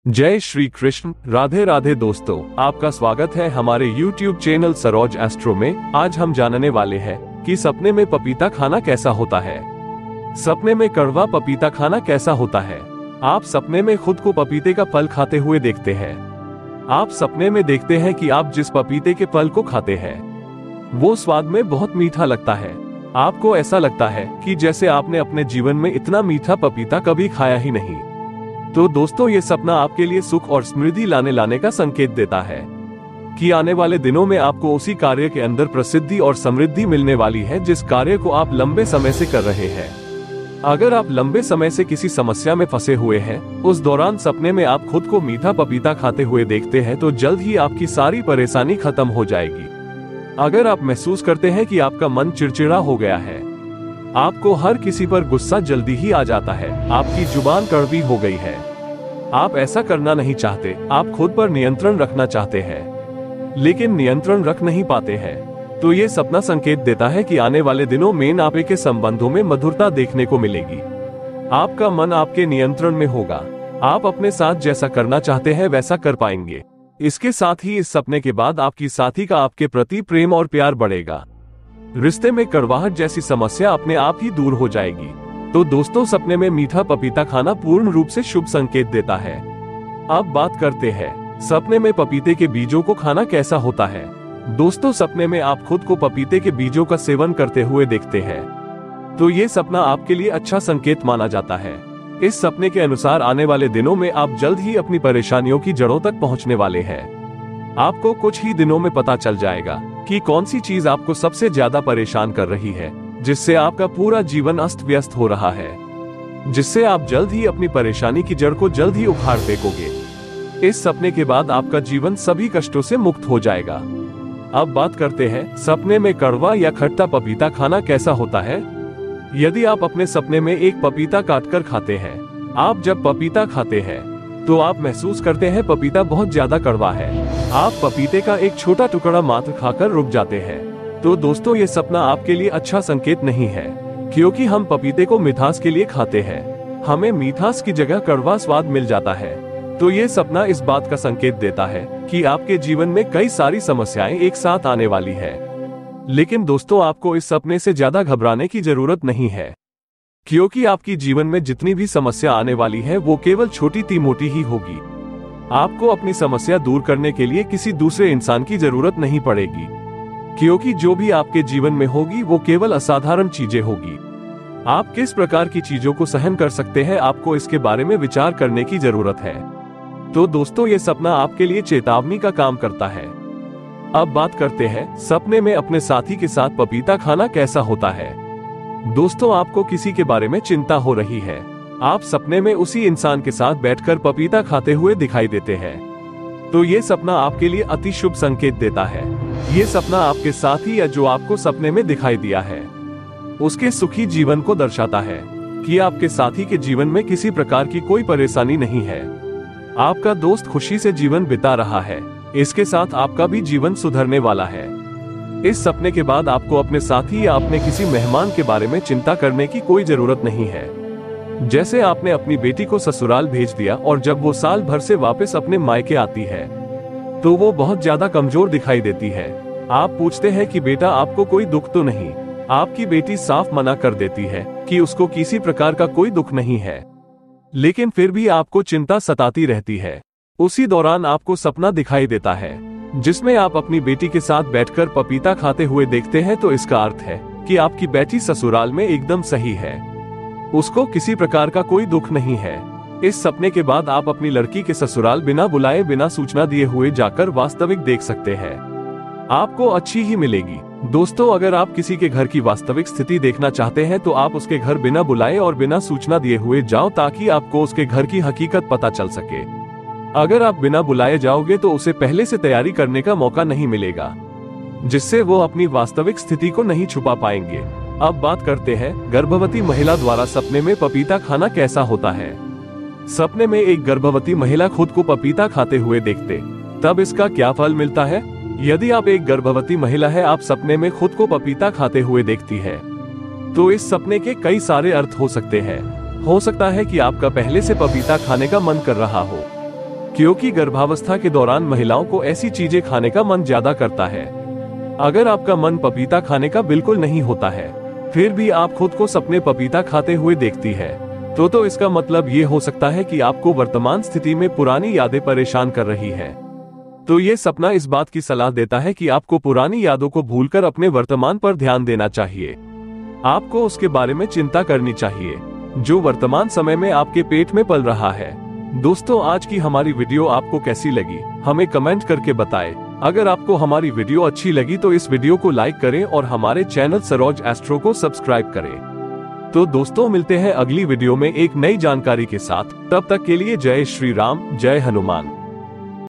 जय श्री कृष्ण। राधे राधे दोस्तों, आपका स्वागत है हमारे YouTube चैनल सरोज एस्ट्रो में। आज हम जानने वाले हैं कि सपने में पपीता खाना कैसा होता है। सपने में कड़वा पपीता खाना कैसा होता है। आप सपने में खुद को पपीते का फल खाते हुए देखते हैं। आप सपने में देखते हैं कि आप जिस पपीते के फल को खाते हैं वो स्वाद में बहुत मीठा लगता है। आपको ऐसा लगता है कि जैसे आपने अपने जीवन में इतना मीठा पपीता कभी खाया ही नहीं। तो दोस्तों, ये सपना आपके लिए सुख और समृद्धि लाने का संकेत देता है कि आने वाले दिनों में आपको उसी कार्य के अंदर प्रसिद्धि और समृद्धि मिलने वाली है जिस कार्य को आप लंबे समय से कर रहे हैं। अगर आप लंबे समय से किसी समस्या में फंसे हुए हैं, उस दौरान सपने में आप खुद को मीठा पपीता खाते हुए देखते हैं तो जल्द ही आपकी सारी परेशानी खत्म हो जाएगी। अगर आप महसूस करते हैं कि आपका मन चिड़चिड़ा हो गया है, आपको हर किसी पर गुस्सा जल्दी ही आ जाता है, आपकी जुबान कड़वी हो गई है, आप ऐसा करना नहीं चाहते, आप खुद पर नियंत्रण रखना चाहते हैं लेकिन नियंत्रण रख नहीं पाते हैं, तो ये सपना संकेत देता है कि आने वाले दिनों में आपके संबंधों में मधुरता देखने को मिलेगी। आपका मन आपके नियंत्रण में होगा। आप अपने साथ जैसा करना चाहते हैं वैसा कर पाएंगे। इसके साथ ही इस सपने के बाद आपकी साथी का आपके प्रति प्रेम और प्यार बढ़ेगा। रिश्ते में कड़वाहट जैसी समस्या अपने आप ही दूर हो जाएगी। तो दोस्तों, सपने में मीठा पपीता खाना पूर्ण रूप से शुभ संकेत देता है। अब बात करते हैं सपने में पपीते के बीजों को खाना कैसा होता है। दोस्तों, सपने में आप खुद को पपीते के बीजों का सेवन करते हुए देखते हैं तो ये सपना आपके लिए अच्छा संकेत माना जाता है। इस सपने के अनुसार आने वाले दिनों में आप जल्द ही अपनी परेशानियों की जड़ों तक पहुंचने वाले हैं। आपको कुछ ही दिनों में पता चल जाएगा कि कौन सी चीज आपको सबसे ज्यादा परेशान कर रही है, जिससे आपका पूरा जीवन अस्त व्यस्त हो रहा है, जिससे आप जल्द ही अपनी परेशानी की जड़ को जल्द ही उखाड़ फेंकोगे। इस सपने के बाद आपका जीवन सभी कष्टों से मुक्त हो जाएगा। अब बात करते हैं सपने में कड़वा या खट्टा पपीता खाना कैसा होता है। यदि आप अपने सपने में एक पपीता काटकर खाते हैं, आप जब पपीता खाते हैं तो आप महसूस करते हैं पपीता बहुत ज्यादा कड़वा है। आप पपीते का एक छोटा टुकड़ा मात्र खाकर रुक जाते हैं। तो दोस्तों, ये सपना आपके लिए अच्छा संकेत नहीं है, क्योंकि हम पपीते को मिठास के लिए खाते हैं। हमें मिठास की जगह कड़वा स्वाद मिल जाता है। तो ये सपना इस बात का संकेत देता है कि आपके जीवन में कई सारी समस्याएं एक साथ आने वाली है। लेकिन दोस्तों, आपको इस सपने से ज्यादा घबराने की जरूरत नहीं है, क्योंकि आपकी जीवन में जितनी भी समस्या आने वाली है वो केवल छोटी मोटी ही होगी। आपको अपनी समस्या दूर करने के लिए किसी दूसरे इंसान की जरूरत नहीं पड़ेगी, क्योंकि जो भी आपके जीवन में होगी वो केवल असाधारण चीजें होगी। आप किस प्रकार की चीजों को सहन कर सकते हैं, आपको इसके बारे में विचार करने की जरूरत है। तो दोस्तों, ये सपना आपके लिए चेतावनी का काम करता है। अब बात करते हैं सपने में अपने साथी के साथ पपीता खाना कैसा होता है। दोस्तों, आपको किसी के बारे में चिंता हो रही है। आप सपने में उसी इंसान के साथ बैठकर पपीता खाते हुए दिखाई देते हैं तो ये सपना आपके लिए अति शुभ संकेत देता है। ये सपना आपके साथी या जो आपको सपने में दिखाई दिया है उसके सुखी जीवन को दर्शाता है कि आपके साथी के जीवन में किसी प्रकार की कोई परेशानी नहीं है। आपका दोस्त खुशी से जीवन बिता रहा है। इसके साथ आपका भी जीवन सुधरने वाला है। इस सपने के बाद आपको अपने साथी या अपने किसी मेहमान के बारे में चिंता करने की कोई जरूरत नहीं है। जैसे आपने अपनी बेटी को ससुराल भेज दिया और जब वो साल भर से वापस अपने मायके आती है तो वो बहुत ज्यादा कमजोर दिखाई देती है। आप पूछते हैं कि बेटा, आपको कोई दुख तो नहीं। आपकी बेटी साफ मना कर देती है कि उसको किसी प्रकार का कोई दुख नहीं है, लेकिन फिर भी आपको चिंता सताती रहती है। उसी दौरान आपको सपना दिखाई देता है जिसमें आप अपनी बेटी के साथ बैठकर पपीता खाते हुए देखते हैं। तो इसका अर्थ है कि आपकी बेटी ससुराल में एकदम सही है, उसको किसी प्रकार का कोई दुख नहीं है। इस सपने के बाद आप अपनी लड़की के ससुराल बिना बुलाए, बिना सूचना दिए हुए जाकर वास्तविक देख सकते हैं। आपको अच्छी ही मिलेगी। दोस्तों, अगर आप किसी के घर की वास्तविक स्थिति देखना चाहते हैं तो आप उसके घर बिना बुलाए और बिना सूचना दिए हुए जाओ, ताकि आपको उसके घर की हकीकत पता चल सके। अगर आप बिना बुलाए जाओगे तो उसे पहले से तैयारी करने का मौका नहीं मिलेगा, जिससे वो अपनी वास्तविक स्थिति को नहीं छुपा पाएंगे। अब बात करते हैं गर्भवती महिला द्वारा सपने में पपीता खाना कैसा होता है। सपने में एक गर्भवती महिला खुद को पपीता खाते हुए देखते, तब इसका क्या फल मिलता है। यदि आप एक गर्भवती महिला है, आप सपने में खुद को पपीता खाते हुए देखती है तो इस सपने के कई सारे अर्थ हो सकते हैं। हो सकता है कि आपका पहले से पपीता खाने का मन कर रहा हो। क्योंकि गर्भावस्था के दौरान महिलाओं को ऐसी चीजें खाने का मन ज्यादा करता है। अगर आपका मन पपीता खाने का बिल्कुल नहीं होता है, फिर भी आप खुद को सपने पपीता खाते हुए देखती है, तो इसका मतलब ये हो सकता है कि आपको वर्तमान स्थिति में पुरानी यादें परेशान कर रही है। तो ये सपना इस बात की सलाह देता है कि आपको पुरानी यादों को भूलकर अपने वर्तमान पर ध्यान देना चाहिए। आपको उसके बारे में चिंता करनी चाहिए जो वर्तमान समय में आपके पेट में पल रहा है। दोस्तों, आज की हमारी वीडियो आपको कैसी लगी हमें कमेंट करके बताएं। अगर आपको हमारी वीडियो अच्छी लगी तो इस वीडियो को लाइक करें और हमारे चैनल सरोज एस्ट्रो को सब्सक्राइब करें। तो दोस्तों, मिलते हैं अगली वीडियो में एक नई जानकारी के साथ। तब तक के लिए जय श्री राम, जय हनुमान।